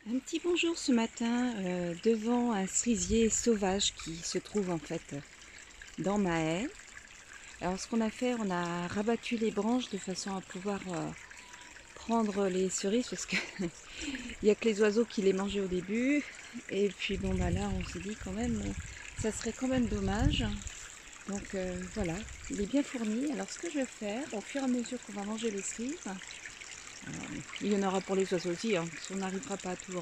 Un petit bonjour ce matin devant un cerisier sauvage qui se trouve en fait dans ma haie. Alors ce qu'on a fait, on a rabattu les branches de façon à pouvoir prendre les cerises parce que il n'y a que les oiseaux qui les mangeaient au début. Et puis bon bah là on s'est dit quand même, ça serait quand même dommage. Donc voilà, il est bien fourni. Alors ce que je vais faire, au fur et à mesure qu'on va manger les cerises, il y en aura pour les oiseaux aussi, hein, parce qu'on n'arrivera pas à tout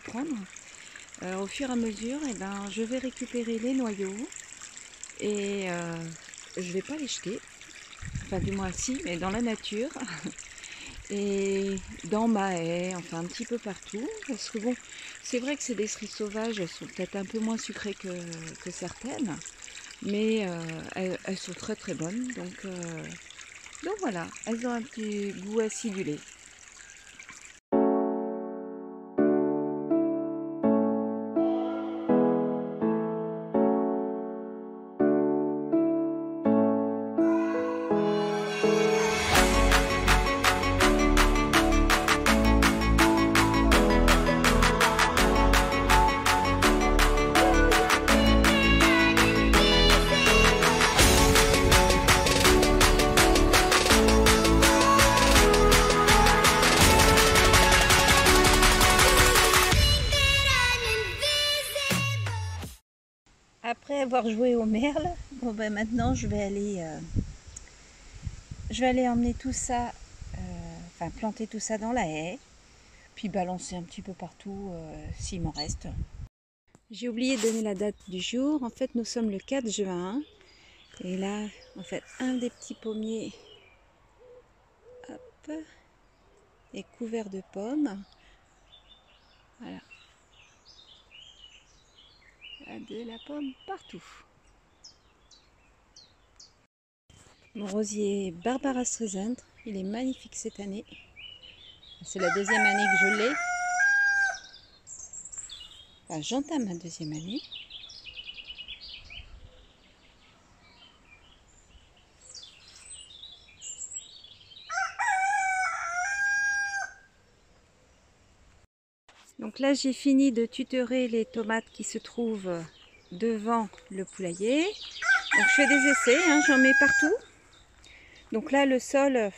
prendre. Au fur et à mesure, je vais récupérer les noyaux et je ne vais pas les jeter, enfin du moins si, mais dans la nature et dans ma haie, enfin un petit peu partout, parce que bon, c'est vrai que c'est des cerises sauvages, elles sont peut-être un peu moins sucrées que certaines, mais elles sont très très bonnes, donc voilà, elles ont un petit goût acidulé. Après avoir joué au merle, bon ben maintenant je vais aller emmener tout ça, enfin planter tout ça dans la haie, puis balancer un petit peu partout s'il m'en reste. J'ai oublié de donner la date du jour. En fait, nous sommes le 4 juin. Et là, en fait, un des petits pommiers hop, est couvert de pommes. Voilà. Il y a de la pomme partout. Mon rosier Barbara Streisand, il est magnifique cette année. C'est la deuxième année que je l'ai. Enfin, j'entame ma deuxième année. Donc là, j'ai fini de tutorer les tomates qui se trouvent devant le poulailler. Donc je fais des essais, hein, j'en mets partout. Donc là, le sol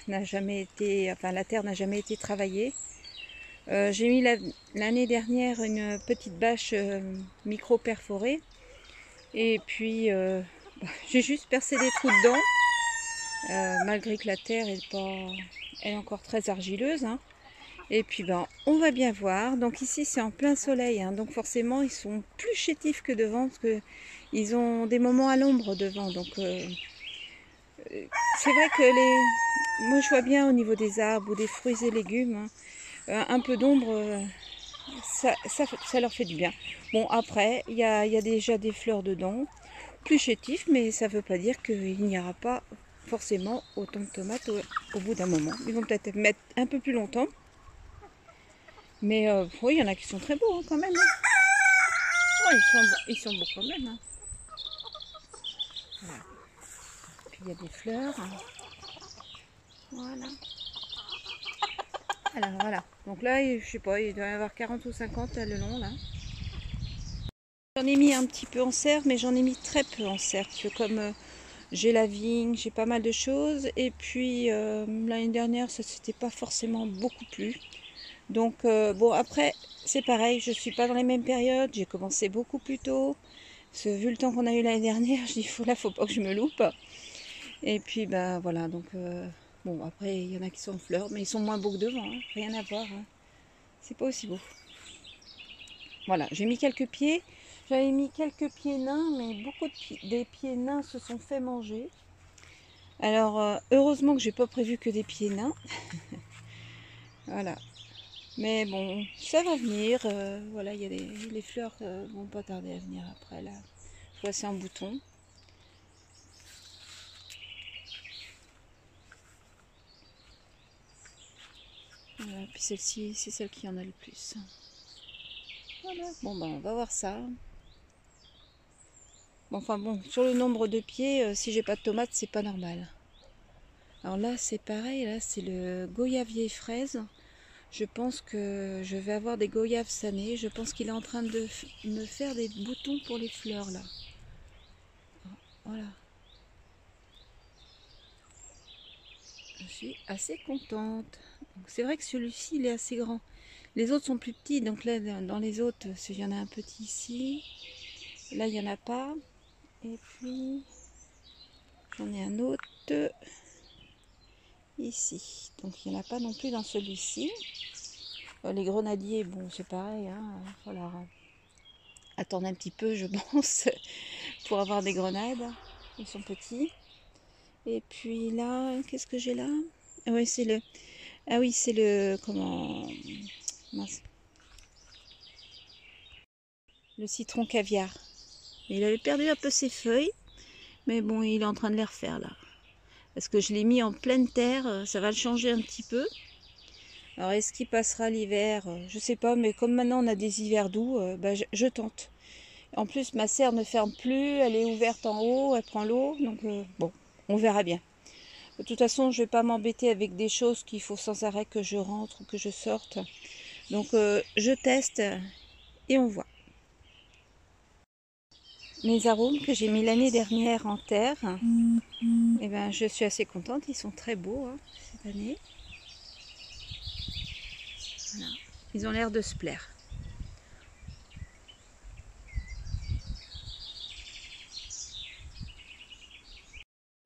n'a jamais été, enfin la terre n'a jamais été travaillée. J'ai mis l'année dernière une petite bâche micro perforée. Et puis j'ai juste percé des trous dedans, malgré que la terre est encore très argileuse, hein. Et puis on va bien voir. Donc ici c'est en plein soleil, hein, donc forcément ils sont plus chétifs que devant parce que ils ont des moments à l'ombre devant. Donc c'est vrai que moi je vois bien au niveau des arbres ou des fruits et légumes, hein, un peu d'ombre, ça leur fait du bien. Bon après il y a déjà des fleurs dedans, plus chétifs, mais ça ne veut pas dire qu'il n'y aura pas forcément autant de tomates au bout d'un moment. Ils vont peut-être mettre un peu plus longtemps. Mais oui, il y en a qui sont très beaux hein, quand même. Hein. Oh, ils sont beaux quand même. Hein. Voilà. Puis il y a des fleurs. Hein. Voilà. Alors voilà. Donc là, je sais pas, il doit y avoir 40 ou 50 là, le long là. J'en ai mis un petit peu en serre, mais j'en ai mis très peu en serre. Parce que comme j'ai la vigne, j'ai pas mal de choses. Et puis l'année dernière, ça s'était pas forcément beaucoup plu. Donc bon après c'est pareil, je suis pas dans les mêmes périodes, j'ai commencé beaucoup plus tôt. Parce que vu le temps qu'on a eu l'année dernière, je dis faut pas que je me loupe. Et puis voilà, donc bon après il y en a qui sont en fleurs, mais ils sont moins beaux que devant, hein, rien à voir. Hein. C'est pas aussi beau. Voilà, j'ai mis quelques pieds. J'avais mis quelques pieds nains, mais des pieds nains se sont fait manger. Alors heureusement que j'ai pas prévu que des pieds nains. Voilà. Mais bon, ça va venir. Voilà, il y a les fleurs vont pas tarder à venir après là. Je vois c'est en bouton. Voilà, puis celle-ci, c'est celle qui en a le plus. Voilà. Bon on va voir ça. Bon, enfin bon, sur le nombre de pieds, si j'ai pas de tomates, c'est pas normal. Alors là, c'est pareil, là c'est le goyavier fraise. Je pense que je vais avoir des goyaves cette année. Je pense qu'il est en train de me faire des boutons pour les fleurs là. Voilà. Je suis assez contente. C'est vrai que celui-ci il est assez grand. Les autres sont plus petits, donc là dans les autres, il y en a un petit ici. Là il n'y en a pas. Et puis j'en ai un autre ici. Donc il n'y en a pas non plus dans celui-ci. Les grenadiers, bon c'est pareil, hein, voilà. Attendre un petit peu je pense pour avoir des grenades. Ils sont petits. Et puis là, qu'est-ce que j'ai là? Ah oui, c'est le. Ah oui, c'est le. Comment. Mince. Le citron caviar. Il avait perdu un peu ses feuilles, mais bon, il est en train de les refaire là. Parce que je l'ai mis en pleine terre, ça va le changer un petit peu. Alors est-ce qu'il passera l'hiver? Je sais pas, mais comme maintenant on a des hivers doux, bah, je tente. En plus, ma serre ne ferme plus, elle est ouverte en haut, elle prend l'eau, donc bon, on verra bien. De toute façon, je ne vais pas m'embêter avec des choses qu'il faut sans arrêt que je rentre ou que je sorte. Donc je teste et on voit. Mes arômes que j'ai mis l'année dernière en terre, eh ben, je suis assez contente. Ils sont très beaux hein, cette année. Voilà. Ils ont l'air de se plaire.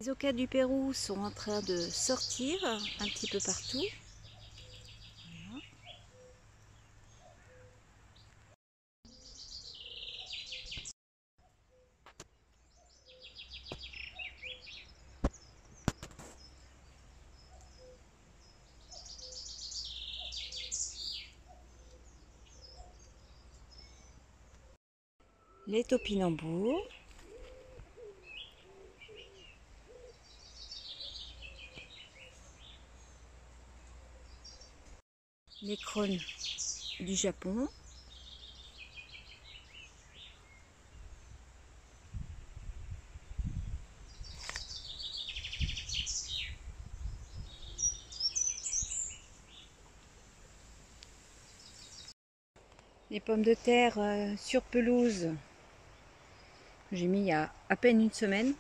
Les ocas du Pérou sont en train de sortir un petit peu partout. Voilà. Les topinambours. Les crônes du Japon. Les pommes de terre sur pelouse. J'ai mis il y a à peine une semaine.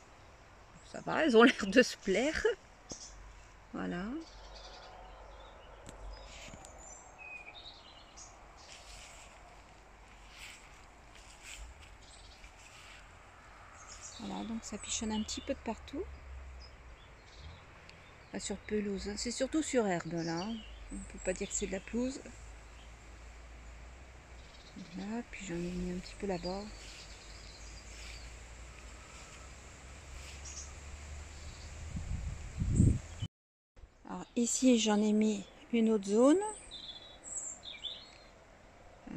Ça va, elles ont l'air de se plaire. Voilà. Voilà, donc ça pichonne un petit peu de partout. Pas sur pelouse, hein. C'est surtout sur herbe là. On ne peut pas dire que c'est de la pelouse. Voilà, puis j'en ai mis un petit peu là-bas. Alors ici j'en ai mis une autre zone.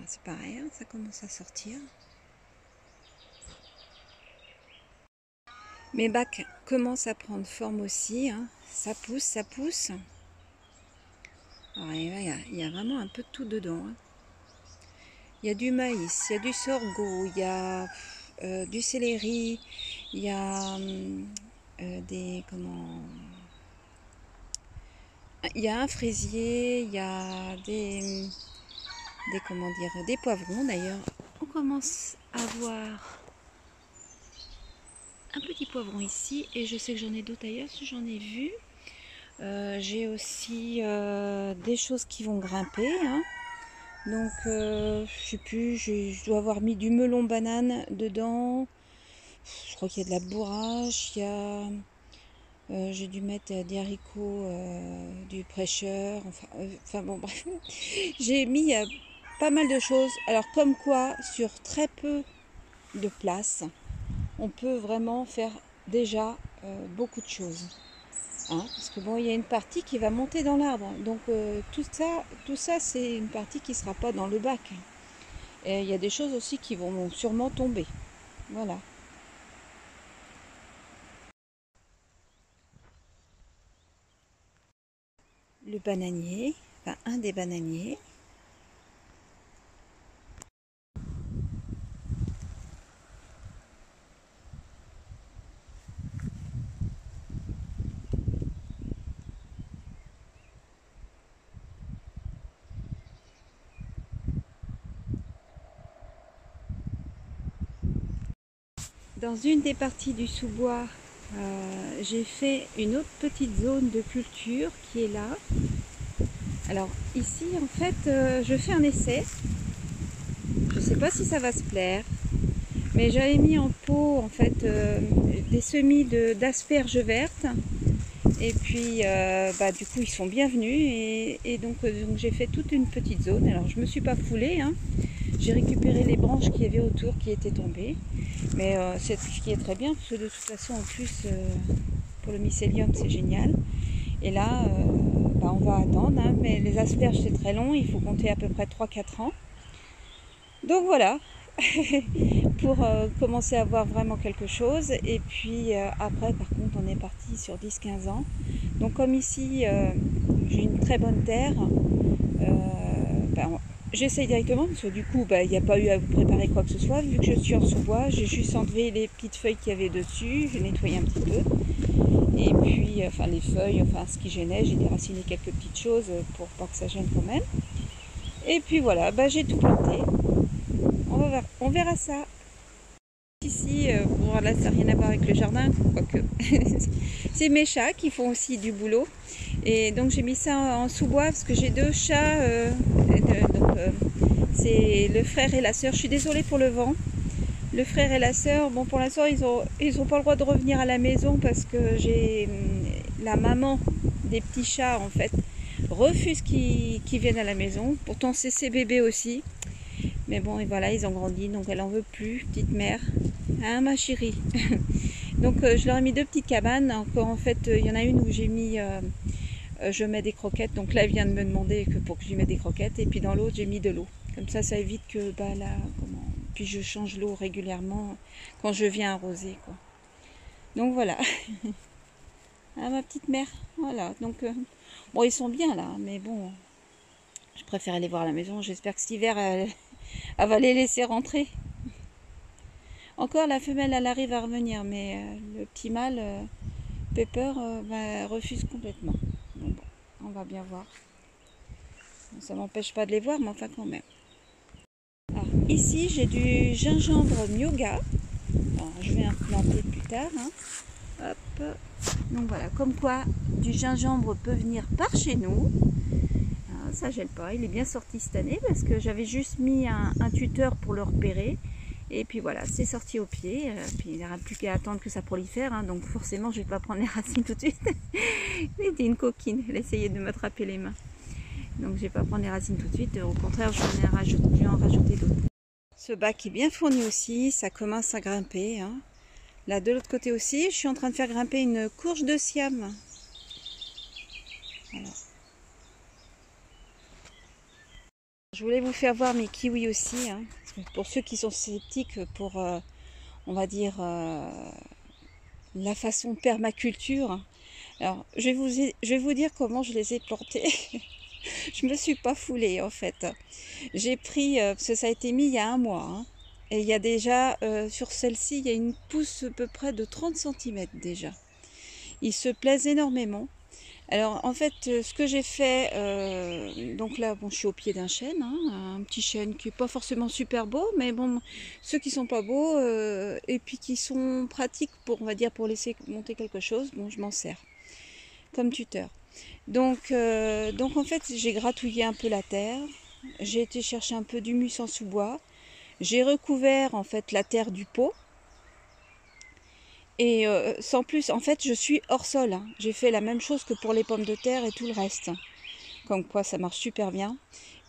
C'est pareil, hein, ça commence à sortir. Mes bacs commencent à prendre forme aussi. Hein. Ça pousse, ça pousse. Alors, il y a vraiment un peu de tout dedans. Hein. Il y a du maïs, il y a du sorgho, il y a du céleri, il y a des comment. Il y a un fraisier, il y a des comment dire des poivrons d'ailleurs. On commence à voir un petit poivron ici et je sais que j'en ai d'autres ailleurs, si j'en ai vu. J'ai aussi des choses qui vont grimper. Hein. Donc je sais plus, je dois avoir mis du melon banane dedans. Je crois qu'il y a de la bourrache, il y a j'ai dû mettre des haricots, du prêcheur, enfin bon bref. J'ai mis pas mal de choses. Alors comme quoi, sur très peu de place, on peut vraiment faire déjà beaucoup de choses. Hein, parce que bon, il y a une partie qui va monter dans l'arbre. Donc tout ça c'est une partie qui ne sera pas dans le bac. Et il y a des choses aussi qui vont sûrement tomber. Voilà. Le bananier, enfin un des bananiers. Dans une des parties du sous-bois, j'ai fait une autre petite zone de culture qui est là. Alors ici, en fait, je fais un essai. Je ne sais pas si ça va se plaire, mais j'avais mis en pot en fait des semis d'asperges vertes. Et puis, du coup, ils sont bienvenus et donc j'ai fait toute une petite zone. Alors, je me suis pas foulée, hein. J'ai récupéré les branches qu'il y avait autour qui étaient tombées. Mais c'est ce qui est très bien, parce que de toute façon, en plus, pour le mycélium, c'est génial. Et là, on va attendre, hein, mais les asperges, c'est très long, il faut compter à peu près 3-4 ans. Donc voilà, pour commencer à voir vraiment quelque chose. Et puis après, par contre, on est parti sur 10-15 ans. Donc comme ici, j'ai une très bonne terre, j'essaye directement, parce que du coup, il n'y a pas eu à vous préparer quoi que ce soit. Vu que je suis en sous-bois, j'ai juste enlevé les petites feuilles qu'il y avait dessus, j'ai nettoyé un petit peu. Et puis, les feuilles, ce qui gênait, j'ai déraciné quelques petites choses pour pas que ça gêne quand même. Et puis voilà, j'ai tout planté. On verra ça. Ici, bon là ça n'a rien à voir avec le jardin, quoique c'est mes chats qui font aussi du boulot. Et donc j'ai mis ça en sous-bois parce que j'ai 2 chats, c'est le frère et la sœur. Je suis désolée pour le vent. Le frère et la sœur, bon pour l'instant ils ont pas le droit de revenir à la maison parce que j'ai la maman des petits chats en fait refuse qu'ils viennent à la maison. Pourtant c'est ses bébés aussi. Mais bon, et voilà, ils ont grandi, donc elle en veut plus, petite mère. Hein, ma chérie. Donc je leur ai mis 2 petites cabanes. Encore en fait, il y en a une où j'ai mis, je mets des croquettes. Donc là, elle vient de me demander pour que je lui mette des croquettes. Et puis dans l'autre, j'ai mis de l'eau. Comme ça évite que Puis je change l'eau régulièrement quand je viens arroser, quoi. Donc voilà. Ah, ma petite mère. Voilà. Donc bon, ils sont bien là, mais bon, je préfère aller voir à la maison. J'espère que cet hiver, elle va les laisser rentrer. Encore la femelle, elle arrive à revenir, mais le petit mâle, Pepper, refuse complètement. Bon, on va bien voir. Ça m'empêche pas de les voir, mais enfin quand même. Alors, ici, j'ai du gingembre Myoga. Alors, je vais implanter plus tard. Hein. Hop. Donc voilà, comme quoi du gingembre peut venir par chez nous. Alors, ça gèle pas, il est bien sorti cette année parce que j'avais juste mis un tuteur pour le repérer. Et puis voilà, c'est sorti au pied. Puis il n'y aura plus qu'à attendre que ça prolifère. Hein, donc forcément, je ne vais pas prendre les racines tout de suite. C'était une coquine. Elle essayait de m'attraper les mains. Donc je ne vais pas prendre les racines tout de suite. Au contraire, je vais en rajouter d'autres. Ce bac est bien fourni aussi. Ça commence à grimper. Hein. Là, de l'autre côté aussi, je suis en train de faire grimper une courge de Siam. Voilà. Je voulais vous faire voir mes kiwis aussi. Hein, pour ceux qui sont sceptiques pour... on va dire, la façon permaculture. Alors, je vais vous dire comment je les ai plantés. Je me suis pas foulée, en fait. J'ai pris, parce que ça a été mis il y a 1 mois, hein, et il y a déjà, sur celle-ci, il y a une pousse à peu près de 30 cm déjà. Ils se plaisent énormément. Alors, en fait, ce que j'ai fait, donc là, bon, je suis au pied d'un chêne, hein, un petit chêne qui n'est pas forcément super beau, mais bon, ceux qui sont pas beaux, et puis qui sont pratiques pour, on va dire, pour laisser monter quelque chose, bon, je m'en sers comme tuteur. Donc en fait, j'ai gratouillé un peu la terre, j'ai été chercher un peu d'humus en sous-bois, j'ai recouvert, en fait, la terre du pot. Et sans plus, en fait, je suis hors sol. Hein. J'ai fait la même chose que pour les pommes de terre et tout le reste. Comme quoi, ça marche super bien.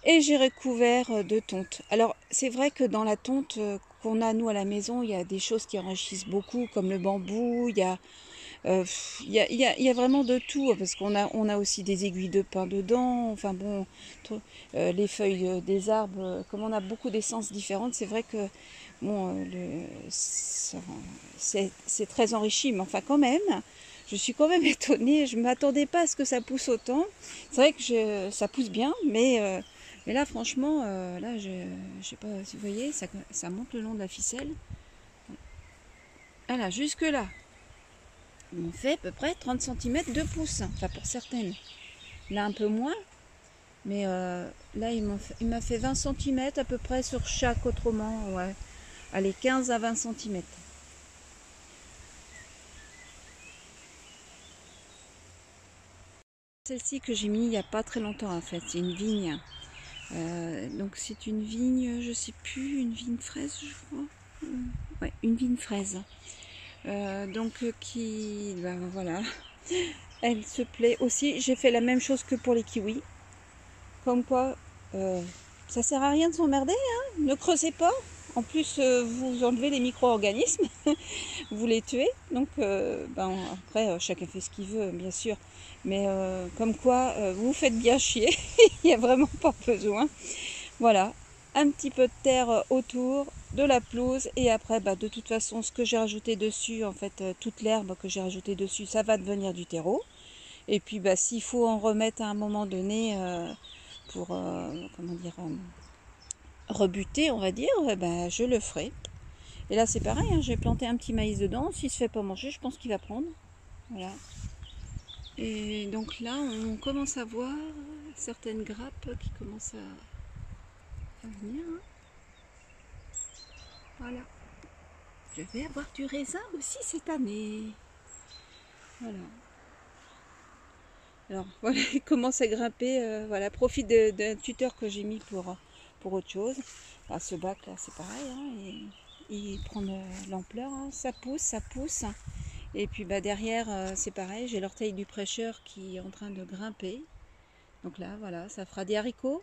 Et j'ai recouvert de tonte. Alors, c'est vrai que dans la tonte qu'on a, nous, à la maison, il y a des choses qui enrichissent beaucoup, comme le bambou. Il y a vraiment de tout, parce qu'on a aussi des aiguilles de pin dedans. Enfin bon, les feuilles des arbres, comme on a beaucoup d'essences différentes, c'est vrai que bon, c'est très enrichi, mais enfin quand même, je suis quand même étonnée, je ne m'attendais pas à ce que ça pousse autant. C'est vrai que ça pousse bien, mais là franchement, là je sais pas si vous voyez, ça monte le long de la ficelle. Voilà, jusque là. On fait à peu près 30 cm de pouce, enfin pour certaines. Là un peu moins, mais là il m'a fait 20 cm à peu près sur chaque autrement, ouais. Allez, 15 à 20 cm. Celle-ci que j'ai mis il n'y a pas très longtemps en fait, c'est une vigne. Donc c'est une vigne, je sais plus, une vigne fraise je crois. Ouais, une vigne fraise. Qui, ben voilà, elle se plaît aussi. J'ai fait la même chose que pour les kiwis. Comme quoi, ça sert à rien de s'emmerder, hein. Ne creusez pas. En plus, vous enlevez les micro-organismes, vous les tuez. Donc, après, chacun fait ce qu'il veut, bien sûr. Mais comme quoi, vous faites bien chier. Il n'y a vraiment pas besoin. Voilà, un petit peu de terre autour, de la pelouse. Et après, de toute façon, ce que j'ai rajouté dessus, en fait, toute l'herbe que j'ai rajouté dessus, ça va devenir du terreau. Et puis, s'il faut en remettre à un moment donné pour, rebuter, on va dire, je le ferai. Et là, c'est pareil, hein, j'ai planté un petit maïs dedans. S'il se fait pas manger, je pense qu'il va prendre. Voilà. Et donc là, on commence à voir certaines grappes qui commencent à venir. Hein. Voilà. Je vais avoir du raisin aussi cette année. Voilà. Alors, voilà, il commence à grimper. Voilà, profite d'un tuteur que j'ai mis pour autre chose. Ce bac là, c'est pareil. Hein, il prend de l'ampleur. Hein, ça pousse, ça pousse. Et puis derrière, c'est pareil. J'ai l'orteil du prêcheur qui est en train de grimper. Donc là, voilà, ça fera des haricots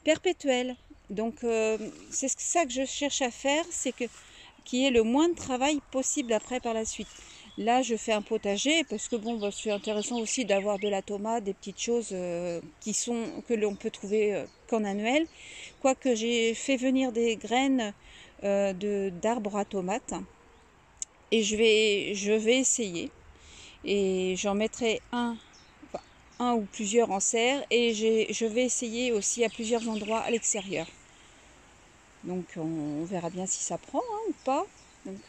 perpétuels. Donc, c'est ça que je cherche à faire, c'est qu'il y ait le moins de travail possible après par la suite. Là, je fais un potager parce que c'est intéressant aussi d'avoir de la tomate, des petites choses que l'on peut trouver qu'en annuel. Quoique j'ai fait venir des graines d'arbres à tomates et je vais essayer. Et j'en mettrai un ou plusieurs en serre et je vais essayer aussi à plusieurs endroits à l'extérieur. Donc on verra bien si ça prend ou pas. Donc,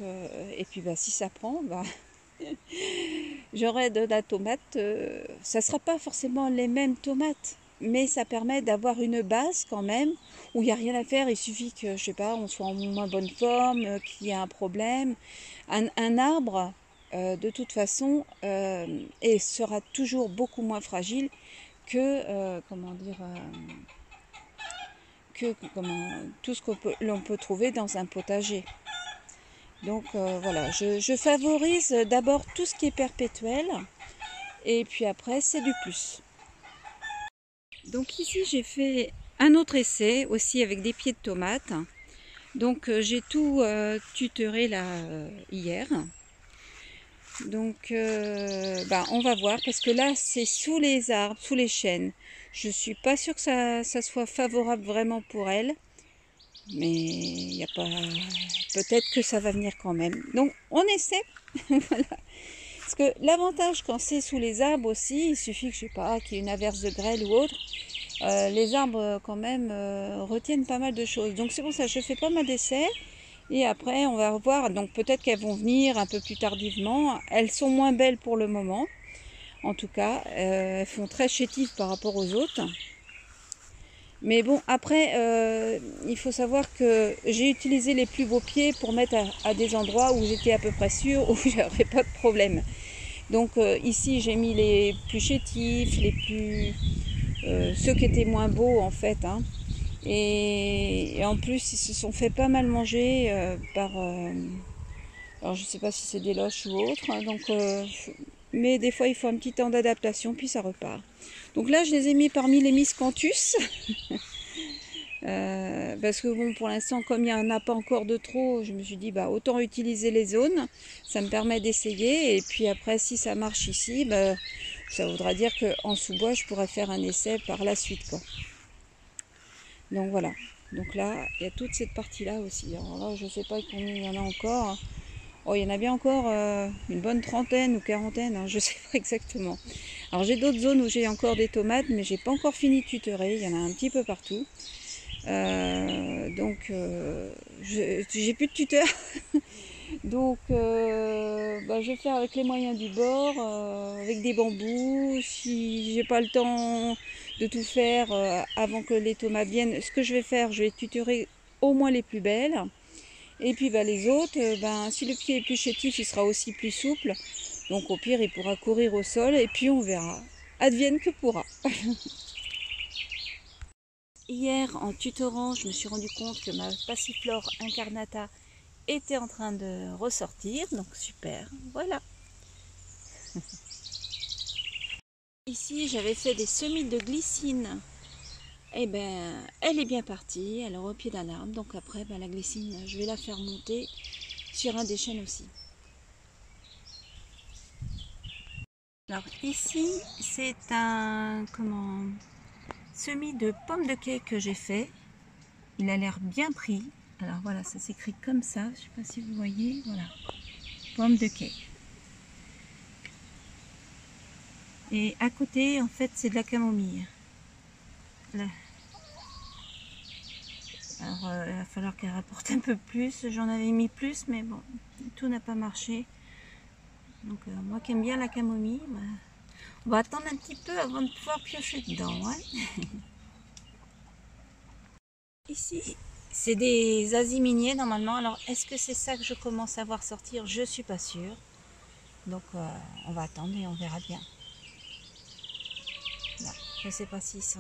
et puis si ça prend, j'aurai de la tomate. Ça ne sera pas forcément les mêmes tomates, mais ça permet d'avoir une base quand même où il n'y a rien à faire. Il suffit que, je sais pas, on soit en moins bonne forme, qu'il y ait un problème. Un arbre, de toute façon, et sera toujours beaucoup moins fragile que, tout ce l'on peut trouver dans un potager. Donc voilà, je favorise d'abord tout ce qui est perpétuel et puis après c'est du plus. Donc ici j'ai fait un autre essai aussi avec des pieds de tomates. Donc j'ai tout tutoré là hier. Donc on va voir parce que là c'est sous les arbres, sous les chênes. Je suis pas sûre que ça soit favorable vraiment pour elle. Mais il n'y a pas. Peut-être que ça va venir quand même. Donc on essaie. Voilà. Parce que l'avantage quand c'est sous les arbres aussi, il suffit que je sais pas, qu'il y ait une averse de grêle ou autre. Les arbres quand même retiennent pas mal de choses. Donc c'est pour ça que je fais pas mal d'essais. Et après on va revoir. Donc peut-être qu'elles vont venir un peu plus tardivement. Elles sont moins belles pour le moment. En tout cas, elles font très chétives par rapport aux autres. Mais bon, après, il faut savoir que j'ai utilisé les plus beaux pieds pour mettre à des endroits où j'étais à peu près sûre, où j'aurais pas de problème. Donc ici, j'ai mis les plus chétifs, ceux qui étaient moins beaux en fait. Hein. Et en plus, ils se sont fait pas mal manger alors je sais pas si c'est des loches ou autre. Hein, donc, mais des fois, il faut un petit temps d'adaptation, puis ça repart. Donc là, je les ai mis parmi les miscanthus. Parce que pour l'instant, comme il n'y en a pas encore de trop, je me suis dit autant utiliser les zones, ça me permet d'essayer. Et puis après, si ça marche ici, ça voudra dire qu'en sous-bois, je pourrais faire un essai par la suite, quoi. Donc voilà. Donc là, il y a toute cette partie-là aussi. Alors là, je ne sais pas combien il y en a encore. Oh, il y en a bien encore une bonne trentaine ou quarantaine, hein, je ne sais pas exactement. Alors j'ai d'autres zones où j'ai encore des tomates, mais j'ai pas encore fini de tutorer. Il y en a un petit peu partout. J'ai plus de tuteur. Donc je vais faire avec les moyens du bord, avec des bambous. Si j'ai pas le temps de tout faire avant que les tomates viennent, ce que je vais faire, je vais tutorer au moins les plus belles. Et puis les autres, si le pied est plus chétif, il sera aussi plus souple. Donc au pire, il pourra courir au sol et puis on verra. advienne que pourra. Hier, en tutorant, je me suis rendu compte que ma Passiflore incarnata était en train de ressortir, donc super, voilà. Ici, j'avais fait des semis de glycine. Eh ben, elle est bien partie, elle est au pied d'un arbre, donc après, ben, la glycine, je vais la faire monter sur un des chênes aussi. Alors ici, c'est un semis de pommes de quai que j'ai fait. Il a l'air bien pris. Alors voilà, ça s'écrit comme ça. Je ne sais pas si vous voyez. Voilà, pommes de quai. Et à côté, en fait, c'est de la camomille. Là. Alors, il va falloir qu'elle rapporte un peu plus. J'en avais mis plus, mais bon, tout n'a pas marché. Donc, moi qui aime bien la camomille, bah, on va attendre un petit peu avant de pouvoir piocher dedans. Hein. Ici, c'est des aziminiers normalement. Alors, est-ce que c'est ça que je commence à voir sortir? Je suis pas sûre. Donc, on va attendre et on verra bien. Là, je sais pas si c'est...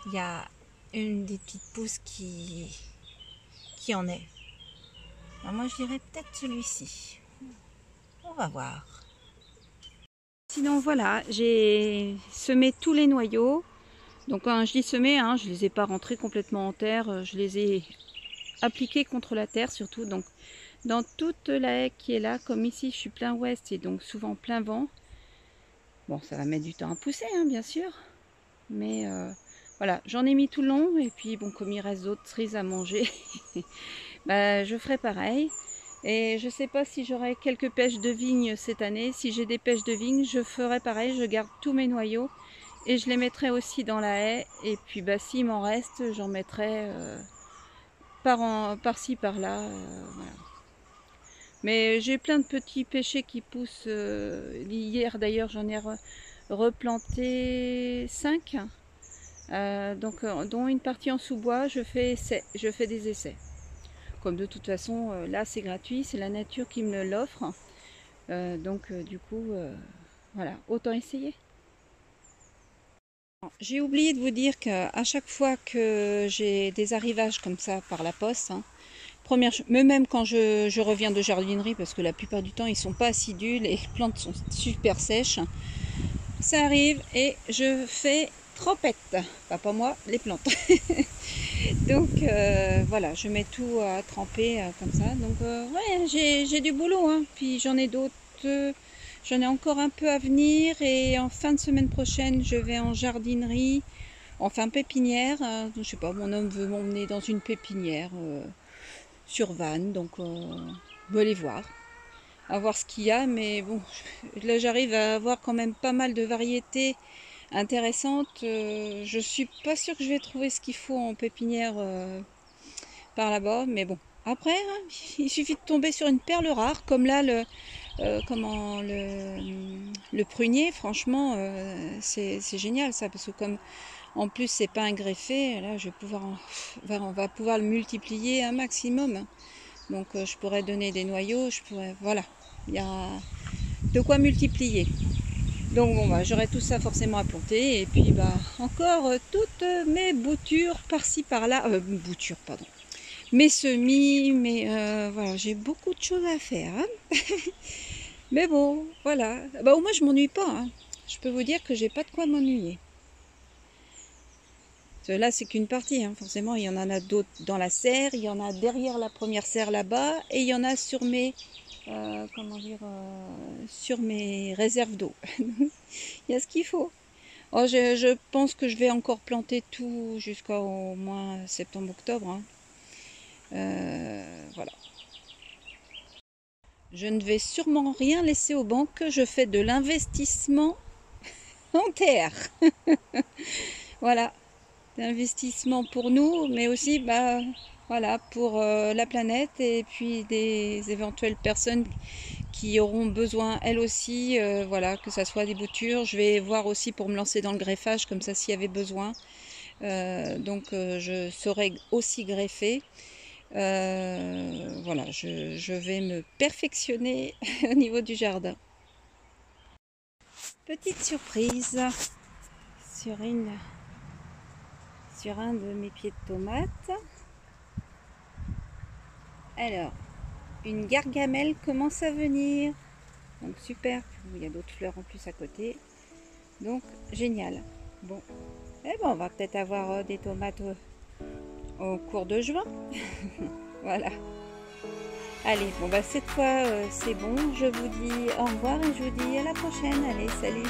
Il y a une des petites pousses qui en est. Alors moi, je dirais peut-être celui-ci. On va voir. Sinon, voilà, j'ai semé tous les noyaux. Donc, quand je dis semer, hein, je ne les ai pas rentrés complètement en terre. Je les ai appliqués contre la terre surtout. Donc, dans toute la haie qui est là, comme ici, je suis plein ouest et donc souvent plein vent. Bon, ça va mettre du temps à pousser, hein, bien sûr. Mais voilà, j'en ai mis tout le long. Et puis, bon, comme il reste d'autres cerises à manger, bah, je ferai pareil. Et je ne sais pas si j'aurai quelques pêches de vigne cette année. Si j'ai des pêches de vigne, je ferai pareil. Je garde tous mes noyaux et je les mettrai aussi dans la haie. Et puis, bah, s'il m'en reste, j'en mettrai par-ci, par-là. Voilà. Mais j'ai plein de petits pêchers qui poussent. Hier, d'ailleurs, j'en ai replanté 5. Dont une partie en sous-bois. Je fais des essais. Comme de toute façon, là c'est gratuit, c'est la nature qui me l'offre. Du coup, voilà, autant essayer. J'ai oublié de vous dire qu'à chaque fois que j'ai des arrivages comme ça par la poste, hein, mais même quand je reviens de jardinerie, parce que la plupart du temps ils sont pas assidus, les plantes sont super sèches, ça arrive et je fais trempette. Pas moi, les plantes. Donc voilà, je mets tout à tremper comme ça. Donc ouais, j'ai du boulot, hein. Puis j'en ai d'autres, j'en ai encore un peu à venir. Et en fin de semaine prochaine, je vais en jardinerie, enfin pépinière. Je sais pas, mon homme veut m'emmener dans une pépinière sur Vannes. Donc on va aller voir, à voir ce qu'il y a. Mais bon, là j'arrive à avoir quand même pas mal de variétés intéressante. Je suis pas sûre que je vais trouver ce qu'il faut en pépinière par là-bas, mais bon. Après, hein, il suffit de tomber sur une perle rare, comme là le prunier. Franchement, c'est génial ça, parce que comme en plus c'est pas un greffé, là je vais pouvoir, on va pouvoir le multiplier un maximum. Donc je pourrais donner des noyaux, voilà, il y a de quoi multiplier. Donc bon, bah, j'aurai tout ça forcément à planter. Et puis bah encore toutes mes boutures par-ci par-là. Boutures, pardon. Mes semis, voilà, j'ai beaucoup de choses à faire. Hein. Mais bon, voilà. Bah au moins je m'ennuie pas. Hein. Je peux vous dire que j'ai pas de quoi m'ennuyer. Là c'est qu'une partie, hein. Forcément il y en a d'autres dans la serre, il y en a derrière la première serre là-bas, et il y en a sur mes sur mes réserves d'eau. Il y a ce qu'il faut. Oh, je pense que je vais encore planter tout jusqu'au moins septembre-octobre. Hein. Voilà. Je ne vais sûrement rien laisser aux banques. Je fais de l'investissement en terre. Voilà. D'investissement pour nous, mais aussi bah, voilà, pour la planète et puis des éventuelles personnes qui auront besoin elles aussi, voilà, que ça soit des boutures. Je vais voir aussi pour me lancer dans le greffage, comme ça s'il y avait besoin. Je saurai aussi greffer. Voilà, je vais me perfectionner au niveau du jardin. Petite surprise sur un de mes pieds de tomates. Alors, une gargamelle commence à venir. Donc super, il y a d'autres fleurs en plus à côté. Donc génial. Bon, eh ben, on va peut-être avoir des tomates au cours de juin. Voilà. Allez, bon bah cette fois c'est bon. Je vous dis au revoir et je vous dis à la prochaine. Allez, salut!